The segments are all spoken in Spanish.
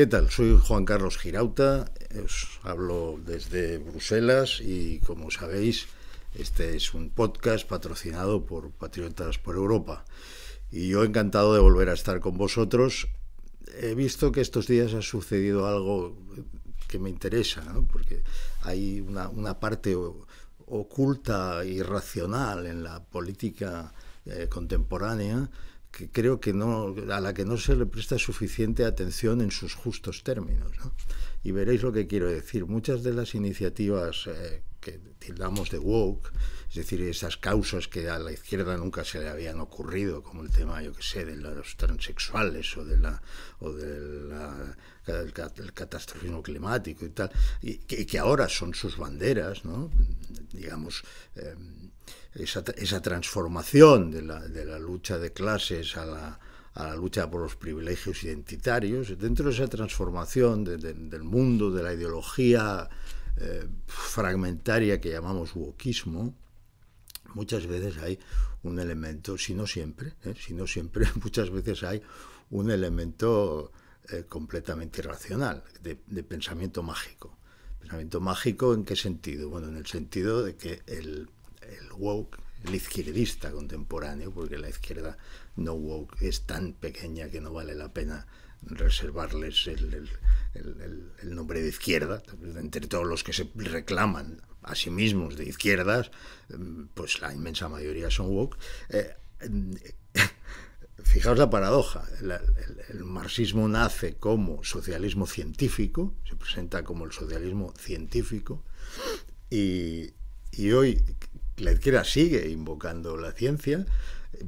¿Qué tal? Soy Juan Carlos Girauta, os hablo desde Bruselas y, como sabéis, este es un podcast patrocinado por Patriotas por Europa. Y yo encantado de volver a estar con vosotros. He visto que estos días ha sucedido algo que me interesa, ¿no? Porque hay una parte oculta y racional en la política contemporánea que creo que no, a la que no se le presta suficiente atención en sus justos términos, ¿no? Y veréis lo que quiero decir. Muchas de las iniciativas que tildamos de woke, es decir, esas causas que a la izquierda nunca se le habían ocurrido, como el tema, yo que sé, de los transexuales del catastrofismo climático y tal, y que ahora son sus banderas, ¿no? Digamos, esa transformación de la lucha de clases a la lucha por los privilegios identitarios. Dentro de esa transformación del mundo, de la ideología fragmentaria que llamamos wokismo, muchas veces hay un elemento, si no siempre, muchas veces hay un elemento completamente irracional, de pensamiento mágico. ¿Pensamiento mágico en qué sentido? Bueno, en el sentido de que el woke, el izquierdista contemporáneo, porque la izquierda no woke es tan pequeña que no vale la pena reservarles el nombre de izquierda. Entre todos los que se reclaman a sí mismos de izquierdas, pues la inmensa mayoría son woke. Fijaos la paradoja. El marxismo nace como socialismo científico, se presenta como el socialismo científico, y hoy la izquierda sigue invocando la ciencia,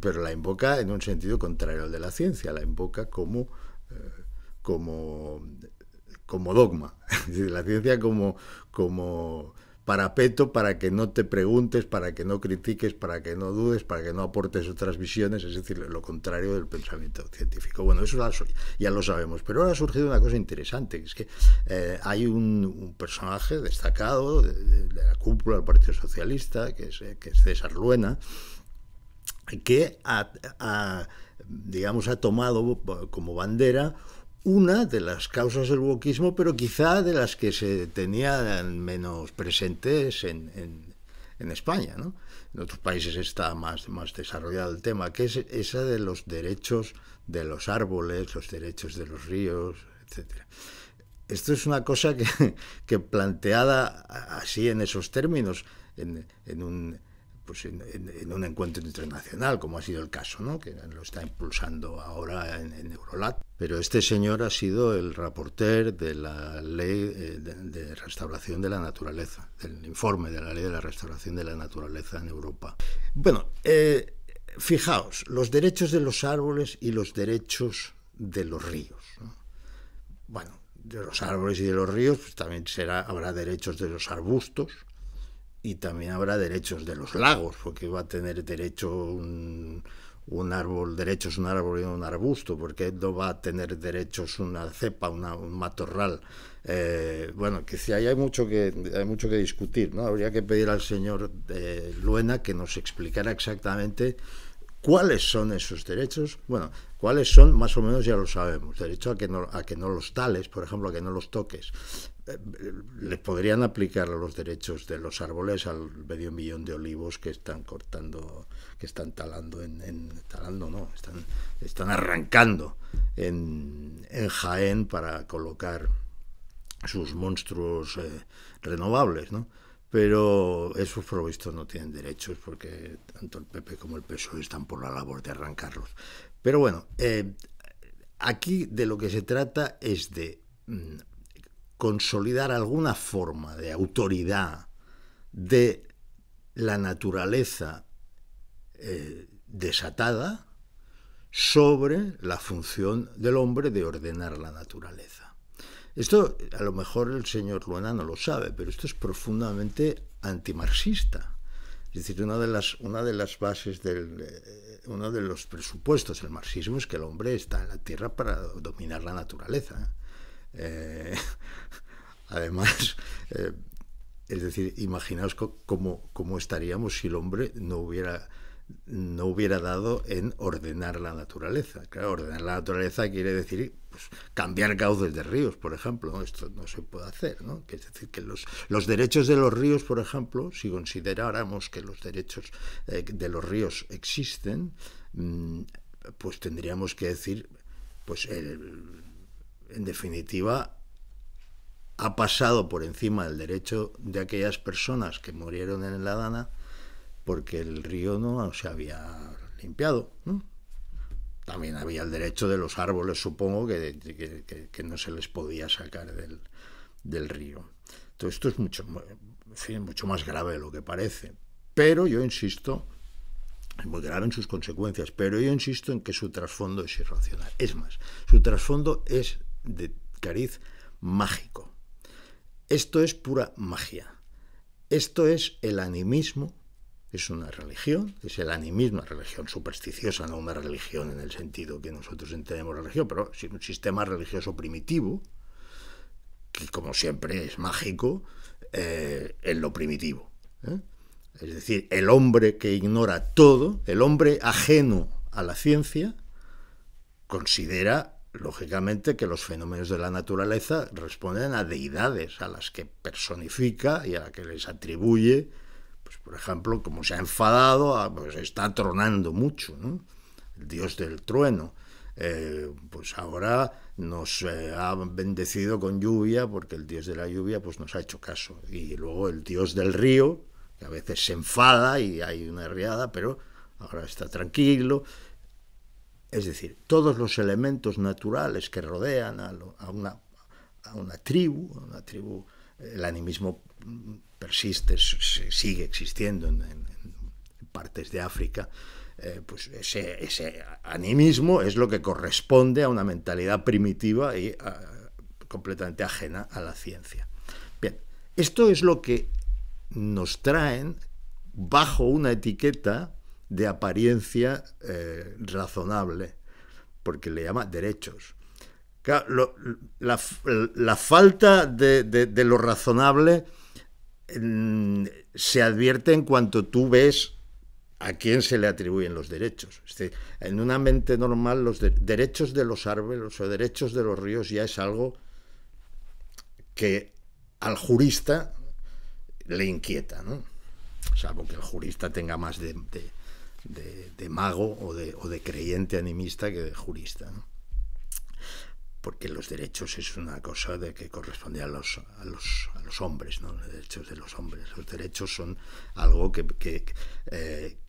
pero la invoca en un sentido contrario al de la ciencia, la invoca como dogma, es decir, la ciencia como parapeto para que no te preguntes, para que no critiques, para que no dudes, para que no aportes otras visiones, es decir, lo contrario del pensamiento científico. Bueno, eso ya lo sabemos, pero ahora ha surgido una cosa interesante, que es que hay un personaje destacado de la cúpula del Partido Socialista, que es César Luena, que ha tomado como bandera una de las causas del wokismo, pero quizá de las que se tenían menos presentes en España, ¿no? En otros países está más desarrollado el tema, que es esa de los derechos de los árboles, los derechos de los ríos, etcétera. Esto es una cosa que planteada así en esos términos, en un encuentro internacional, como ha sido el caso, ¿no? Que lo está impulsando ahora en Eurolat. Pero este señor ha sido el rapporteur de la ley de restauración de la naturaleza, del informe de la ley de la restauración de la naturaleza en Europa. Bueno, fijaos, los derechos de los árboles y los derechos de los ríos, ¿no? Bueno, de los árboles y de los ríos, pues también habrá derechos de los arbustos, y también habrá derechos de los lagos, porque va a tener derecho un árbol y un arbusto, porque no va a tener derechos una cepa, un matorral. Bueno, que si hay mucho que discutir, ¿no? Habría que pedir al señor Luena que nos explicara exactamente cuáles son esos derechos. Bueno, cuáles son, más o menos ya lo sabemos. Derecho a que no los tales, por ejemplo, a que no los toques. Les podrían aplicar a los derechos de los árboles al medio millón de olivos que están cortando, que están talando están arrancando en Jaén para colocar sus monstruos renovables, ¿no? Pero esos, por lo visto, no tienen derechos porque tanto el PP como el PSOE están por la labor de arrancarlos. Pero bueno, aquí de lo que se trata es de consolidar alguna forma de autoridad de la naturaleza desatada sobre la función del hombre de ordenar la naturaleza. Esto a lo mejor el señor Luena no lo sabe, pero esto es profundamente antimarxista. Es decir, una de las bases uno de los presupuestos del marxismo es que el hombre está en la tierra para dominar la naturaleza. Además, es decir, imaginaos cómo estaríamos si el hombre no hubiera no hubiera dado en ordenar la naturaleza. Claro, ordenar la naturaleza quiere decir pues, cambiar cauces de ríos, por ejemplo, ¿no? Esto no se puede hacer, ¿no? Es decir, que los derechos de los ríos, por ejemplo, si consideráramos que los derechos de los ríos existen, pues tendríamos que decir, pues en definitiva, ha pasado por encima del derecho de aquellas personas que murieron en la Dana porque el río no se había limpiado, ¿no? También había el derecho de los árboles, supongo, que no se les podía sacar del río. Entonces esto es mucho más grave de lo que parece. Pero yo insisto, es muy grave en sus consecuencias, pero yo insisto en que su trasfondo es irracional. Es más, su trasfondo es de cariz mágico. Esto es pura magia. Esto es el animismo. Es una religión, es el animismo, una religión supersticiosa, no una religión en el sentido que nosotros entendemos religión, pero sí un sistema religioso primitivo, que como siempre es mágico en lo primitivo. Es decir, el hombre que ignora todo, el hombre ajeno a la ciencia, considera, lógicamente, que los fenómenos de la naturaleza responden a deidades, a las que personifica y a las que les atribuye. Por ejemplo, como se ha enfadado, pues está tronando mucho, ¿no? El dios del trueno. Pues ahora nos ha bendecido con lluvia porque el dios de la lluvia pues nos ha hecho caso. Y luego el dios del río, que a veces se enfada y hay una riada, pero ahora está tranquilo. Es decir, todos los elementos naturales que rodean a una tribu, el animismo persiste, sigue existiendo en partes de África, pues ese animismo es lo que corresponde a una mentalidad primitiva y completamente ajena a la ciencia. Bien, esto es lo que nos traen bajo una etiqueta de apariencia razonable, porque le llama derechos. Claro, la falta de lo razonable se advierte en cuanto tú ves a quién se le atribuyen los derechos. Es decir, en una mente normal los derechos de los árboles o derechos de los ríos ya es algo que al jurista le inquieta, ¿no? Salvo que el jurista tenga más de mago o de creyente animista que de jurista, ¿no? Porque los derechos es una cosa que corresponde a los hombres, ¿no? Los derechos de los hombres. Los derechos son algo que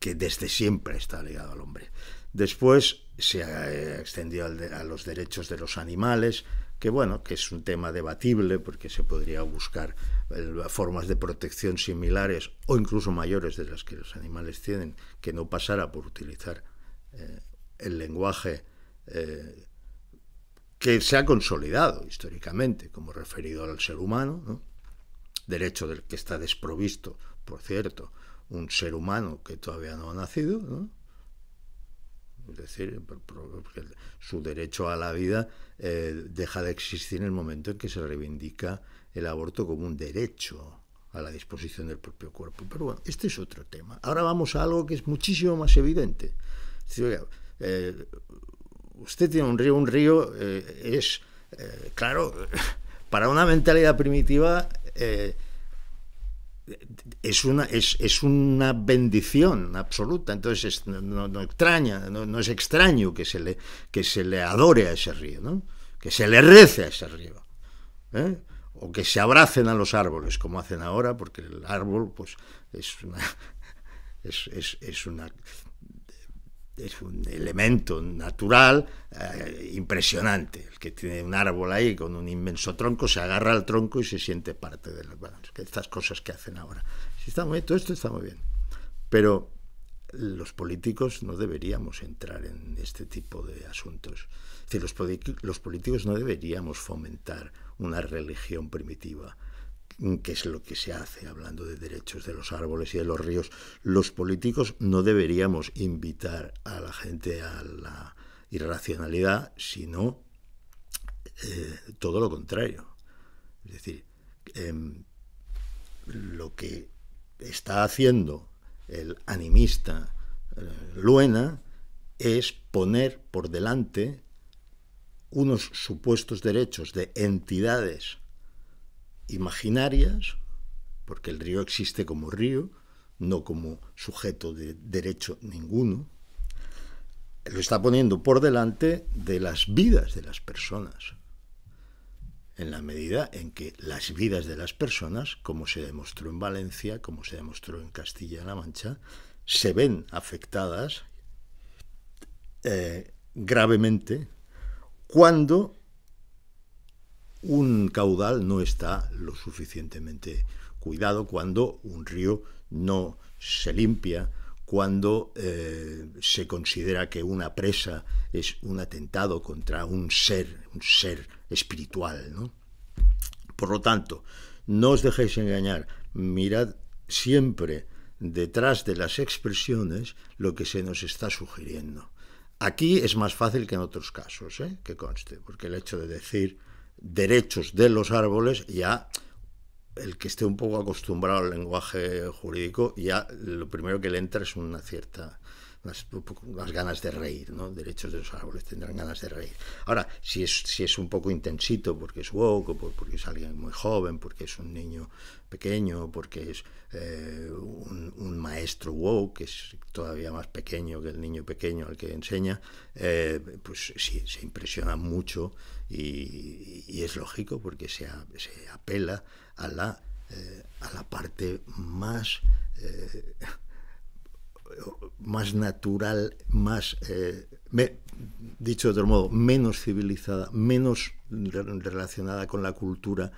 desde siempre está ligado al hombre. Después se ha extendido a los derechos de los animales, que bueno, que es un tema debatible porque se podría buscar formas de protección similares o incluso mayores de las que los animales tienen, que no pasara por utilizar el lenguaje que se ha consolidado históricamente como referido al ser humano, ¿no? Derecho del que está desprovisto, por cierto, un ser humano que todavía no ha nacido, ¿no? Es decir, porque su derecho a la vida deja de existir en el momento en que se reivindica el aborto como un derecho a la disposición del propio cuerpo. Pero bueno, este es otro tema. Ahora vamos a algo que es muchísimo más evidente. Usted tiene un río es, claro, para una mentalidad primitiva es una bendición absoluta. Entonces no extraña, no es extraño que se le adore a ese río, ¿no? Que se le rece a ese río, o que se abracen a los árboles como hacen ahora, porque el árbol pues es un elemento natural impresionante. El que tiene un árbol ahí con un inmenso tronco se agarra al tronco y se siente parte de estas cosas que hacen ahora. Todo esto está muy bien, pero los políticos no deberíamos entrar en este tipo de asuntos. Es decir, los políticos no deberíamos fomentar una religión primitiva, que es lo que se hace hablando de derechos de los árboles y de los ríos. Los políticos no deberíamos invitar a la gente a la irracionalidad, sino todo lo contrario. Es decir, lo que está haciendo el animista Luena es poner por delante unos supuestos derechos de entidades imaginarias, porque el río existe como río, no como sujeto de derecho ninguno, lo está poniendo por delante de las vidas de las personas, en la medida en que las vidas de las personas, como se demostró en Valencia, como se demostró en Castilla-La Mancha, se ven afectadas gravemente cuando un caudal no está lo suficientemente cuidado, cuando un río no se limpia, cuando se considera que una presa es un atentado contra un ser espiritual, ¿no? Por lo tanto, no os dejéis engañar, mirad siempre detrás de las expresiones lo que se nos está sugiriendo. Aquí es más fácil que en otros casos, que conste, porque el hecho de decir derechos de los árboles, ya el que esté un poco acostumbrado al lenguaje jurídico, ya lo primero que le entra es una cierta, unas ganas de reír, ¿no? Derechos de los árboles, tendrán ganas de reír. Ahora, si es un poco intensito, porque es woke, porque es alguien muy joven, porque es un niño pequeño, porque es un maestro woke, que es todavía más pequeño que el niño pequeño al que enseña, pues sí, se impresiona mucho y es lógico, porque se apela a la parte más natural, más, dicho de otro modo, menos civilizada, menos relacionada con la cultura,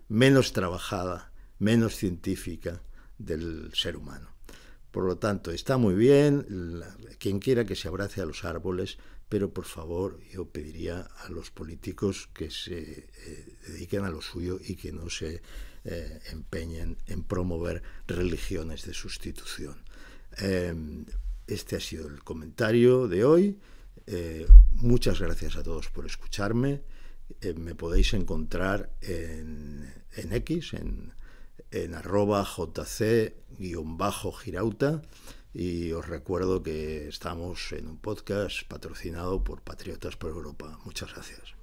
menos trabajada, menos científica del ser humano. Por lo tanto, está muy bien, quien quiera que se abrace a los árboles, pero por favor yo pediría a los políticos que se dediquen a lo suyo y que no se empeñen en promover religiones de sustitución. Este ha sido el comentario de hoy. Muchas gracias a todos por escucharme. Me podéis encontrar en X, en @jc_girauta, y os recuerdo que estamos en un podcast patrocinado por Patriotas por Europa. Muchas gracias.